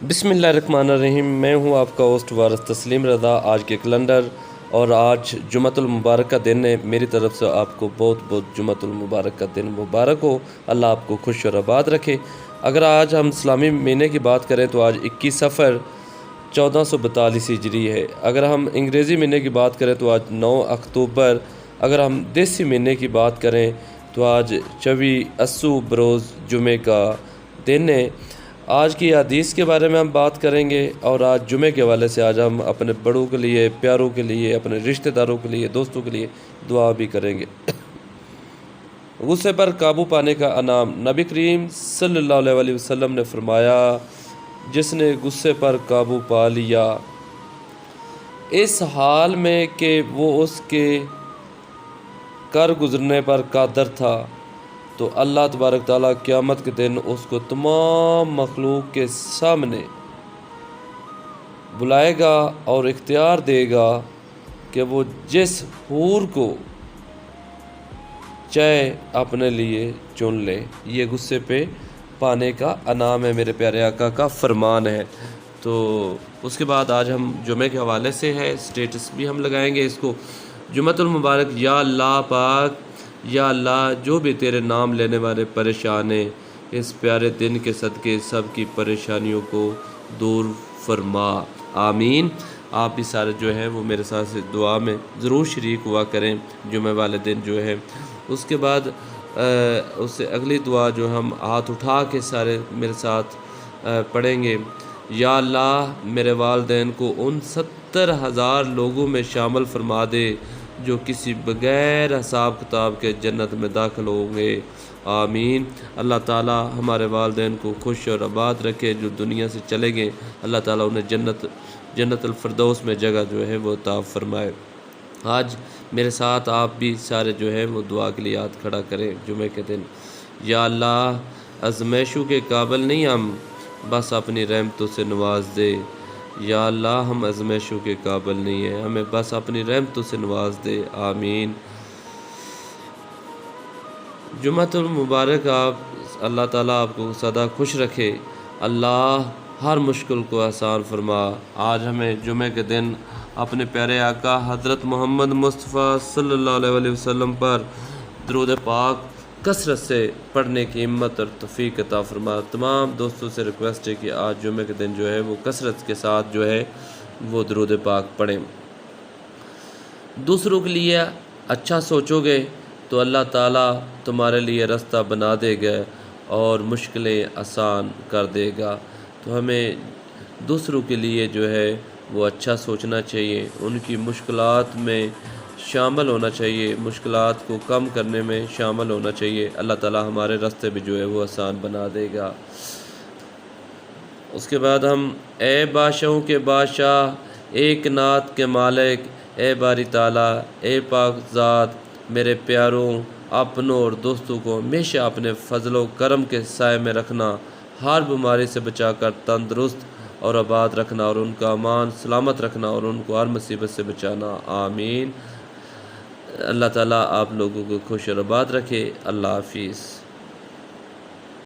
बिस्मिल्लाहिर्रहमानिर्रहीम। मैं हूं आपका होस्ट वारिस तस्लीम रज़ा। आज के कैलेंडर और आज जुमअतुल मुबारक का दिन है। मेरी तरफ से आपको बहुत बहुत जुमअतुल मुबारक का दिन मुबारक हो। अल्लाह आपको खुश और आबाद रखे। अगर आज हम इस्लामी महीने की बात करें तो आज 21 सफ़र 1442 हिजरी है। अगर हम अंग्रेज़ी महीने की बात करें तो आज 9 अक्टूबर। अगर हम देसी महीने की बात करें तो आज 24 अस्सू बरोज़ जुमे का दिन है। आज की हदीस के बारे में हम बात करेंगे और आज जुमे के हवाले से आज हम अपने बड़ों के लिए, प्यारों के लिए, अपने रिश्तेदारों के लिए, दोस्तों के लिए दुआ भी करेंगे। गुस्से पर काबू पाने का इनाम। नबी करीम सल्लल्लाहु अलैहि वसल्लम ने फरमाया, जिसने गुस्से पर काबू पा लिया इस हाल में कि वो उसके कर गुजरने पर कादर था, तो अल्लाह तबारक ताला क़यामत के दिन उसको तमाम मखलूक के सामने बुलाएगा और इख्तियार देगा कि वो जिस हूर को चाहे अपने लिए चुन ले। ये गुस्से पे पाने का इनाम है, मेरे प्यारे आका का फरमान है। तो उसके बाद आज हम जुमे के हवाले से है, स्टेटस भी हम लगाएंगे इसको। जुमअतुल मुबारक। या अल्लाह पाक, या अल्लाह, जो भी तेरे नाम लेने वाले परेशान हैं, इस प्यारे दिन के सदक़े सब की परेशानियों को दूर फरमा। आमीन। आप भी सारे जो हैं वो मेरे साथ से दुआ में ज़रूर शरीक हुआ करें जुमे वाले दिन जो है। उसके बाद उससे अगली दुआ जो हम हाथ उठा के सारे मेरे साथ पढ़ेंगे। या अल्लाह, मेरे वालिदैन को उन 70,000 लोगों में शामिल फरमा दे जो किसी बग़ैर हिसाब किताब के जन्नत में दाखिल होंगे। आमीन। अल्लाह ताला हमारे वालिदैन को खुश और आबाद रखे। जो दुनिया से चले गए, अल्लाह ताला उन्हें जन्नतुल फ़िरदौस में जगह जो है वो अता फ़रमाए। आज मेरे साथ आप भी सारे जो है वो दुआ के लिए हाथ खड़ा करें जुमे के दिन। या अल्लाह, आज़माइशों के काबिल नहीं हम, बस अपनी रहमतों से नवाज दे। या अल्लाह, हम आज़माइशों के काबिल नहीं हैं, हमें बस अपनी रहमतों से नवाज दे। आमीन। जुम्मतुल मुबारक। आप अल्लाह ताला आपको सदा खुश रखे। अल्लाह हर मुश्किल को आसान फरमा। आज हमें जुमे के दिन अपने प्यारे आका हज़रत मोहम्मद मुस्तफ़ा सल्लल्लाहु अलैहि वसल्लम पर दुरूद पाक कसरत से पढ़ने की हिम्मत और तौफ़ीक़ अता फरमा। तमाम दोस्तों से रिक्वेस्ट है कि आज जुमे के दिन जो है वो कसरत के साथ जो है वो दुरूद पाक पढ़ें। दूसरों के लिए अच्छा सोचोगे तो अल्लाह ताला तुम्हारे लिए रास्ता बना देगा और मुश्किलें आसान कर देगा। तो हमें दूसरों के लिए जो है वो अच्छा सोचना चाहिए, उनकी मुश्किलात में शामिल होना चाहिए, मुश्किलात को कम करने में शामिल होना चाहिए। अल्लाह ताला हमारे रास्ते भी जो है वो आसान बना देगा। उसके बाद हम ए बादशाहों के बादशाह, एक नात के मालिक, ए बारी ताला, ए पाक ज़ात, मेरे प्यारों, अपनों और दोस्तों को हमेशा अपने फजलो करम के साए में रखना, हर बीमारी से बचाकर तंदुरुस्त और आबाद रखना और उनका अमान सलामत रखना और उनको हर मुसीबत से बचाना। आमीन। अल्लाह ताला आप लोगों को खुश और आबाद रखे। अल्लाह हाफिज़।